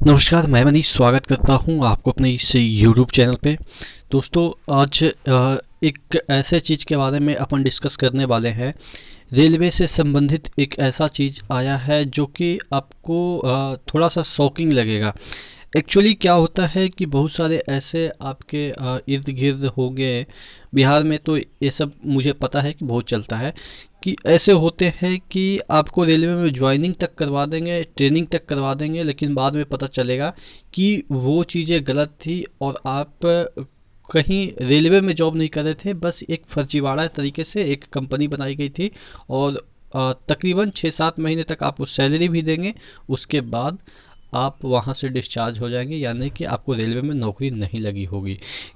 नमस्कार, मैं मनीष स्वागत करता हूं आपको अपने इस यूट्यूब चैनल पे। दोस्तों, आज एक ऐसे चीज़ के बारे में अपन डिस्कस करने वाले हैं। रेलवे से संबंधित एक ऐसा चीज़ आया है जो कि आपको थोड़ा सा शॉकिंग लगेगा। एक्चुअली क्या होता है कि बहुत सारे ऐसे आपके इर्द गिर्द हो गए। बिहार में तो ये सब मुझे पता है कि बहुत चलता है कि ऐसे होते हैं कि आपको रेलवे में ज्वाइनिंग तक करवा देंगे, ट्रेनिंग तक करवा देंगे, लेकिन बाद में पता चलेगा कि वो चीज़ें गलत थी और आप कहीं रेलवे में जॉब नहीं कर रहे थे, बस एक फर्जीवाड़ा तरीके से एक कंपनी बनाई गई थी। और तकरीबन 6-7 महीने तक आपको सैलरी भी देंगे। उसके बाद आप वहाँ से डिस्चार्ज हो जाएंगे, यानी कि आपको रेलवे में नौकरी नहीं लगी होगी।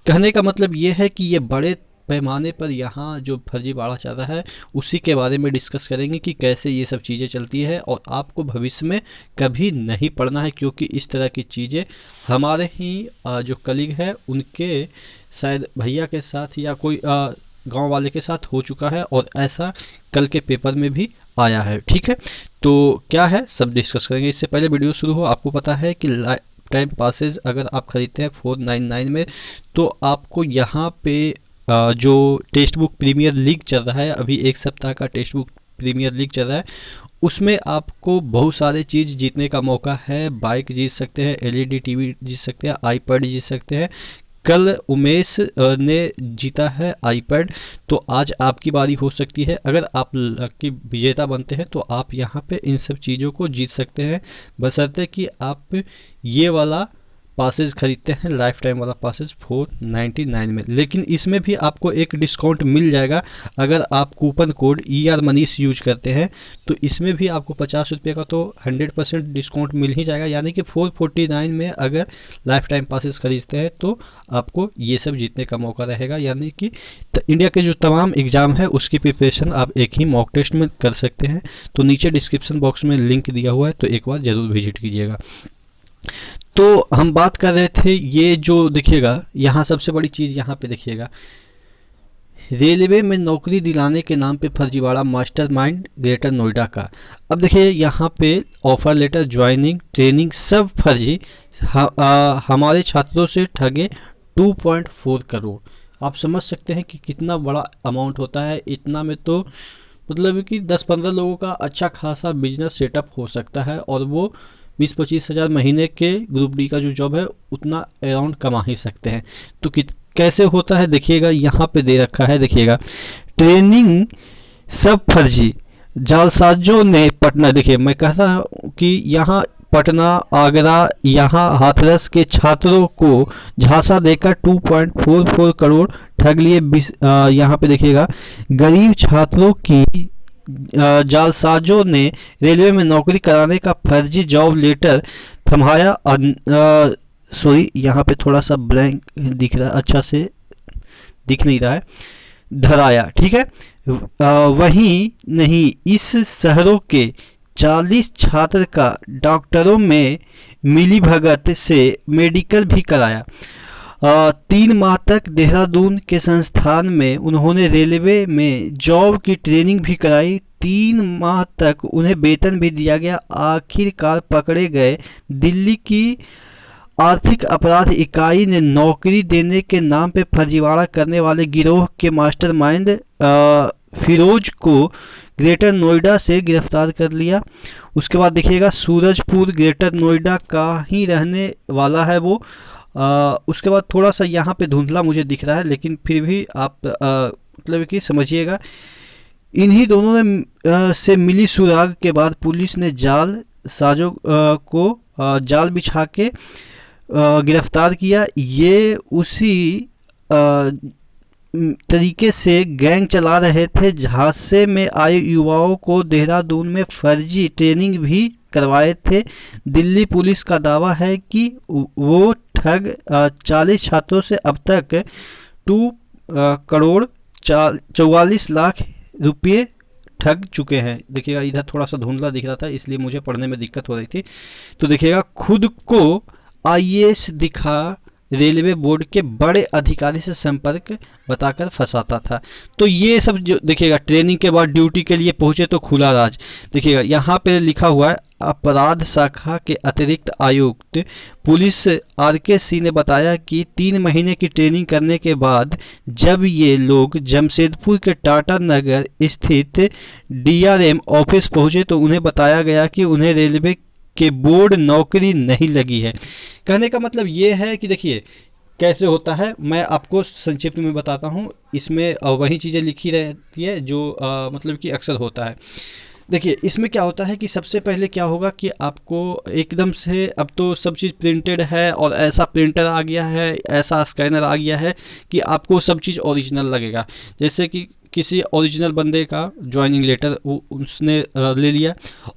कहने का मतलब ये है कि ये बड़े पैमाने पर यहाँ जो फर्जीवाड़ा चल रहा है उसी के बारे में डिस्कस करेंगे कि कैसे ये सब चीज़ें चलती है और आपको भविष्य में कभी नहीं पढ़ना है, क्योंकि इस तरह की चीज़ें हमारे ही जो कलीग है उनके शायद भैया के साथ या कोई गांव वाले के साथ हो चुका है और ऐसा कल के पेपर में भी आया है। ठीक है, तो क्या है सब डिस्कस करेंगे। इससे पहले वीडियो शुरू हो, आपको पता है कि लाइफ टाइम पासेस अगर आप खरीदते हैं 499 में, तो आपको यहाँ पे जो टेक्स्ट बुक प्रीमियर लीग चल रहा है, अभी एक सप्ताह का टेक्स्ट बुक प्रीमियर लीग चल रहा है, उसमें आपको बहुत सारे चीज़ जीतने का मौका है। बाइक जीत सकते हैं, एलईडी टीवी जीत सकते हैं, आईपैड जीत सकते हैं। कल उमेश ने जीता है आईपैड, तो आज आपकी बारी हो सकती है। अगर आप लकी विजेता बनते हैं तो आप यहाँ पे इन सब चीज़ों को जीत सकते हैं, बशर्ते कि आप ये वाला पासेज खरीदते हैं, लाइफ टाइम वाला पासेज 499 में। लेकिन इसमें भी आपको एक डिस्काउंट मिल जाएगा। अगर आप coupon code ER Manish use करते हैं तो इसमें भी आपको 50 रुपये का तो 100% डिस्काउंट मिल ही जाएगा। यानी कि 449 में अगर लाइफ टाइम पासेज खरीदते हैं तो आपको ये सब जीतने का मौका रहेगा। यानी कि इंडिया के जो तमाम एग्ज़ाम है उसकी प्रिपरेशन आप एक ही मॉक टेस्ट में कर सकते हैं। तो नीचे डिस्क्रिप्शन बॉक्स में लिंक दिया हुआ है, तो एक बार ज़रूर विजिट कीजिएगा। तो हम बात कर रहे थे, ये जो देखिएगा यहाँ सबसे बड़ी चीज़ यहाँ पे देखिएगा, रेलवे में नौकरी दिलाने के नाम पे फर्जीवाड़ा, मास्टरमाइंड ग्रेटर नोएडा का। अब देखिए यहाँ पे ऑफर लेटर, ज्वाइनिंग, ट्रेनिंग सब फर्जी। हमारे छात्रों से ठगे 2.4 करोड़। आप समझ सकते हैं कि कितना बड़ा अमाउंट होता है। इतना में तो मतलब कि 10-15 लोगों का अच्छा खासा बिजनेस सेटअप हो सकता है, और वो 20-25 हज़ार महीने के ग्रुप डी का जो जॉब है उतना अराउंड कमा ही सकते हैं। तो कैसे होता है देखिएगा, यहाँ पे दे रखा है देखिएगा, ट्रेनिंग सब फर्जी, जालसाजों ने पटना, देखिए मैं कहता हूँ कि यहाँ पटना, आगरा, यहाँ हाथरस के छात्रों को झांसा देकर 2.44 करोड़ ठग लिए। यहाँ पे देखिएगा, गरीब छात्रों की जालसाजों ने रेलवे में नौकरी कराने का फर्जी जॉब लेटर थमाया। सॉरी, यहाँ पे थोड़ा सा ब्लैंक दिख रहा है, अच्छा से दिख नहीं रहा है, धराया। ठीक है, वहीं नहीं, इस शहरों के 40 छात्र का डॉक्टरों में मिली भगत से मेडिकल भी कराया। 3 माह तक देहरादून के संस्थान में उन्होंने रेलवे में जॉब की ट्रेनिंग भी कराई। 3 माह तक उन्हें वेतन भी दिया गया। आखिरकार पकड़े गए। दिल्ली की आर्थिक अपराध इकाई ने नौकरी देने के नाम पे फर्जीवाड़ा करने वाले गिरोह के मास्टरमाइंड फिरोज को ग्रेटर नोएडा से गिरफ्तार कर लिया। उसके बाद देखिएगा, सूरजपुर ग्रेटर नोएडा का ही रहने वाला है वो। उसके बाद थोड़ा सा यहाँ पे धुंधला मुझे दिख रहा है, लेकिन फिर भी आप मतलब कि समझिएगा। इन्हीं दोनों ने से मिली सुराग के बाद पुलिस ने जाल साजों को जाल बिछा के गिरफ्तार किया। ये उसी तरीके से गैंग चला रहे थे। झांसे में आए युवाओं को देहरादून में फर्जी ट्रेनिंग भी करवाए थे। दिल्ली पुलिस का दावा है कि वो ठग 40 छात्रों से अब तक 2 करोड़ 44 लाख रुपये ठग चुके हैं। देखिएगा, इधर थोड़ा सा धुंधला दिख रहा था इसलिए मुझे पढ़ने में दिक्कत हो रही थी। तो देखिएगा, खुद को IAS दिखा रेलवे बोर्ड के बड़े अधिकारी से संपर्क बताकर फंसाता था। तो ये सब जो देखिएगा, ट्रेनिंग के बाद ड्यूटी के लिए पहुंचे तो खुला राज। देखिएगा यहाँ पे लिखा हुआ है, अपराध शाखा के अतिरिक्त आयुक्त पुलिस आर.के. सिंह ने बताया कि 3 महीने की ट्रेनिंग करने के बाद जब ये लोग जमशेदपुर के टाटा नगर स्थित डीआरएम ऑफिस पहुंचे तो उन्हें बताया गया कि उन्हें रेलवे के बोर्ड नौकरी नहीं लगी है। कहने का मतलब ये है कि देखिए कैसे होता है, मैं आपको संक्षिप्त में बताता हूँ। इसमें वही चीज़ें लिखी रहती है जो मतलब कि अक्सर होता है। देखिए इसमें क्या होता है कि सबसे पहले क्या होगा कि आपको एकदम से, अब तो सब चीज़ प्रिंटेड है और ऐसा प्रिंटर आ गया है, ऐसा स्कैनर आ गया है कि आपको सब चीज़ ओरिजिनल लगेगा। जैसे कि किसी ओरिजिनल बंदे का ज्वाइनिंग लेटर वो उसने ले लिया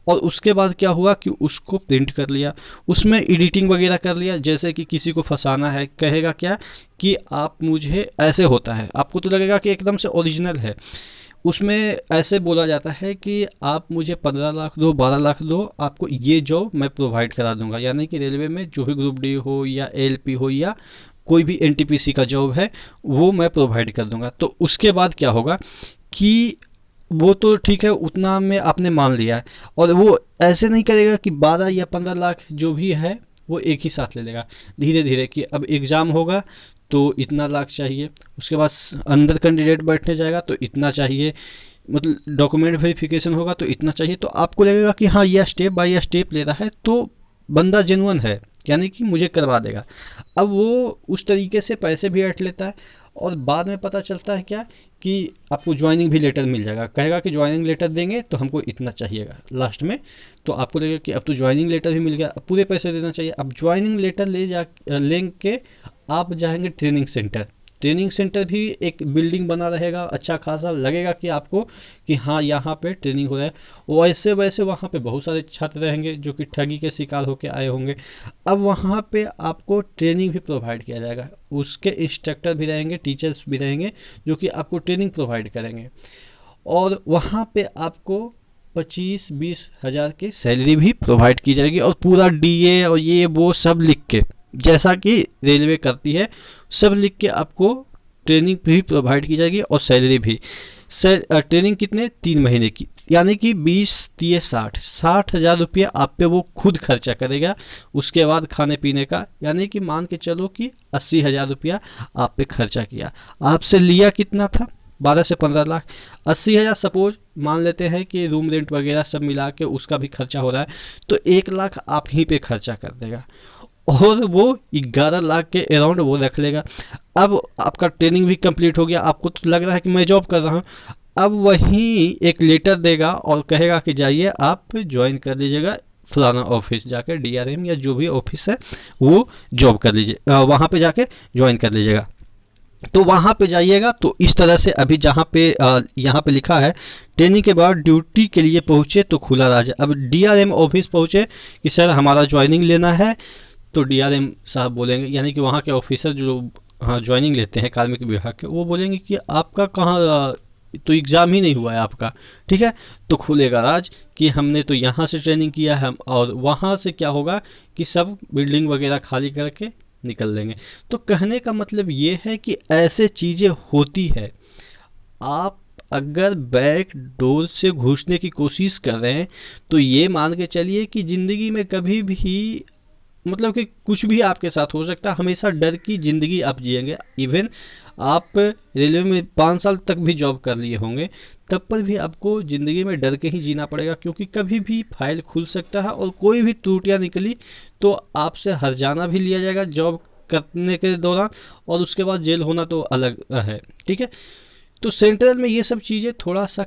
और उसके बाद क्या हुआ कि उसको प्रिंट कर लिया, उसमें एडिटिंग वगैरह कर लिया। जैसे कि किसी को फंसाना है, कहेगा क्या कि आप मुझे, ऐसे होता है, आपको तो लगेगा कि एकदम से ओरिजिनल है, उसमें ऐसे बोला जाता है कि आप मुझे 15 लाख दो, 12 लाख दो, आपको ये जॉब मैं प्रोवाइड करा दूंगा। यानी कि रेलवे में जो भी ग्रुप डी हो या एलपी हो या कोई भी एनटीपीसी का जॉब है वो मैं प्रोवाइड कर दूंगा। तो उसके बाद क्या होगा कि वो तो ठीक है, उतना में आपने मान लिया है, और वो ऐसे नहीं करेगा कि 12 या 15 लाख जो भी है वो एक ही साथ ले लेगा। धीरे धीरे कि अब एग्ज़ाम होगा तो इतना लाख चाहिए, उसके बाद अंदर कैंडिडेट बैठने जाएगा तो इतना चाहिए, मतलब डॉक्यूमेंट वेरिफिकेशन होगा तो इतना चाहिए। तो आपको लगेगा कि हाँ यह स्टेप बाय स्टेप ले रहा है तो बंदा जेन्युइन है, यानी कि मुझे करवा देगा। अब वो उस तरीके से पैसे भी ऐंठ लेता है और बाद में पता चलता है क्या कि आपको ज्वाइनिंग भी लेटर मिल जाएगा। कहेगा कि ज्वाइनिंग लेटर देंगे तो हमको इतना चाहिएगा लास्ट में। तो आपको लगेगा कि अब तो ज्वाइनिंग लेटर भी मिल गया, अब पूरे पैसे देना चाहिए। अब ज्वाइनिंग लेटर लेंगे आप जाएंगे ट्रेनिंग सेंटर। ट्रेनिंग सेंटर भी एक बिल्डिंग बना रहेगा, अच्छा खासा लगेगा कि आपको कि हाँ यहाँ पे ट्रेनिंग हो रहा है। वैसे वैसे वहाँ पे बहुत सारे छात्र रहेंगे जो कि ठगी के शिकार होकर आए होंगे। अब वहाँ पे आपको ट्रेनिंग भी प्रोवाइड किया जाएगा, उसके इंस्ट्रक्टर भी रहेंगे, टीचर्स भी रहेंगे जो कि आपको ट्रेनिंग प्रोवाइड करेंगे। और वहाँ पे आपको 25-20 हज़ार की सैलरी भी प्रोवाइड की जाएगी और पूरा डीए और ये वो सब लिख के, जैसा कि रेलवे करती है, सब लिख के आपको ट्रेनिंग भी प्रोवाइड की जाएगी और सैलरी भी। ट्रेनिंग कितने, 3 महीने की, यानी कि 20-30-60 60 हज़ार रुपये आप पे वो खुद खर्चा करेगा। उसके बाद खाने पीने का, यानी कि मान के चलो कि 80 हज़ार रुपया आप पे खर्चा किया। आपसे लिया कितना था, 12 से 15 लाख। 80 हज़ार सपोज मान लेते हैं कि रूम रेंट वगैरह सब मिला के उसका भी खर्चा हो रहा है, तो 1 लाख आप ही पे खर्चा कर देगा और वो 11 लाख के अराउंड वो रख लेगा। अब आपका ट्रेनिंग भी कंप्लीट हो गया, आपको तो लग रहा है कि मैं जॉब कर रहा हूँ। अब वहीं एक लेटर देगा और कहेगा कि जाइए आप ज्वाइन कर लीजिएगा फलाना ऑफिस, जाकर डीआरएम या जो भी ऑफिस है वो जॉब कर लीजिए, वहाँ पे जाके ज्वाइन कर लीजिएगा। तो वहाँ पे जाइएगा तो इस तरह से अभी जहाँ पे यहाँ पे लिखा है ट्रेनिंग के बाद ड्यूटी के लिए पहुँचे तो खुला राज। अब डीआरएम ऑफिस पहुँचे कि सर हमारा ज्वाइनिंग लेना है, तो डीआरएम साहब बोलेंगे, यानी कि वहाँ के ऑफिसर जो हाँ ज्वाइनिंग लेते हैं कार्मिक विभाग के, वो बोलेंगे कि आपका कहाँ तो एग्ज़ाम ही नहीं हुआ है आपका, ठीक है। तो खुलेगा राज कि हमने तो यहाँ से ट्रेनिंग किया है, और वहाँ से क्या होगा कि सब बिल्डिंग वगैरह खाली करके निकल लेंगे। तो कहने का मतलब ये है कि ऐसे चीज़ें होती है। आप अगर बैक डोर से घुसने की कोशिश कर रहे हैं तो ये मान के चलिए कि ज़िंदगी में कभी भी, मतलब कि कुछ भी आपके साथ हो सकता है। हमेशा डर की ज़िंदगी आप जिएंगे। इवन आप रेलवे में 5 साल तक भी जॉब कर लिए होंगे, तब पर भी आपको ज़िंदगी में डर के ही जीना पड़ेगा, क्योंकि कभी भी फाइल खुल सकता है और कोई भी त्रुटियां निकली तो आपसे हर्जाना भी लिया जाएगा जॉब करने के दौरान, और उसके बाद जेल होना तो अलग है, ठीक है। तो सेंट्रल में ये सब चीज़ें थोड़ा सा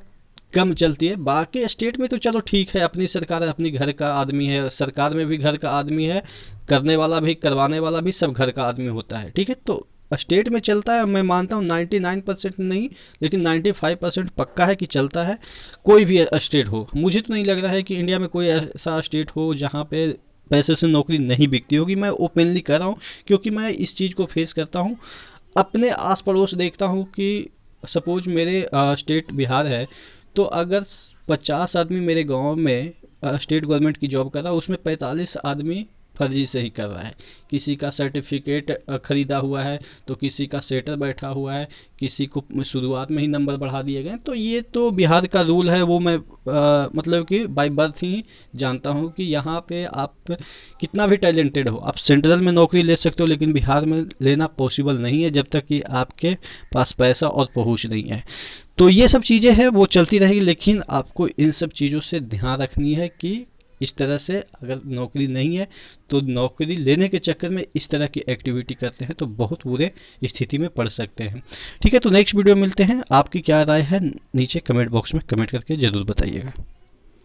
कम चलती है। बाकी स्टेट में तो चलो ठीक है, अपनी सरकार है, अपनी घर का आदमी है, सरकार में भी घर का आदमी है, करने वाला भी करवाने वाला भी सब घर का आदमी होता है, ठीक है। तो स्टेट में चलता है, मैं मानता हूँ 99% नहीं लेकिन 95% पक्का है कि चलता है। कोई भी स्टेट हो, मुझे तो नहीं लग रहा है कि इंडिया में कोई ऐसा स्टेट हो जहाँ पे पैसे से नौकरी नहीं बिकती होगी। मैं ओपनली कह रहा हूँ क्योंकि मैं इस चीज़ को फेस करता हूँ, अपने आस पड़ोस देखता हूँ कि सपोज मेरे स्टेट बिहार है, तो अगर 50 आदमी मेरे गांव में स्टेट गवर्नमेंट की जॉब कर रहा है, उसमें 45 आदमी फर्जी से ही कर रहा है। किसी का सर्टिफिकेट खरीदा हुआ है, तो किसी का सेटर बैठा हुआ है, किसी को शुरुआत में ही नंबर बढ़ा दिए गए। तो ये तो बिहार का रूल है, वो मैं मतलब कि बाय बर्थ ही जानता हूँ कि यहाँ पे आप कितना भी टैलेंटेड हो, आप सेंट्रल में नौकरी ले सकते हो, लेकिन बिहार में लेना पॉसिबल नहीं है जब तक कि आपके पास पैसा और पहुँच नहीं है। तो ये सब चीज़ें हैं वो चलती रहेगी, लेकिन आपको इन सब चीज़ों से ध्यान रखनी है कि इस तरह से अगर नौकरी नहीं है तो नौकरी लेने के चक्कर में इस तरह की एक्टिविटी करते हैं तो बहुत बुरे स्थिति में पड़ सकते हैं। ठीक है, तो नेक्स्ट वीडियो मिलते हैं। आपकी क्या राय है नीचे कमेंट बॉक्स में कमेंट करके ज़रूर बताइएगा।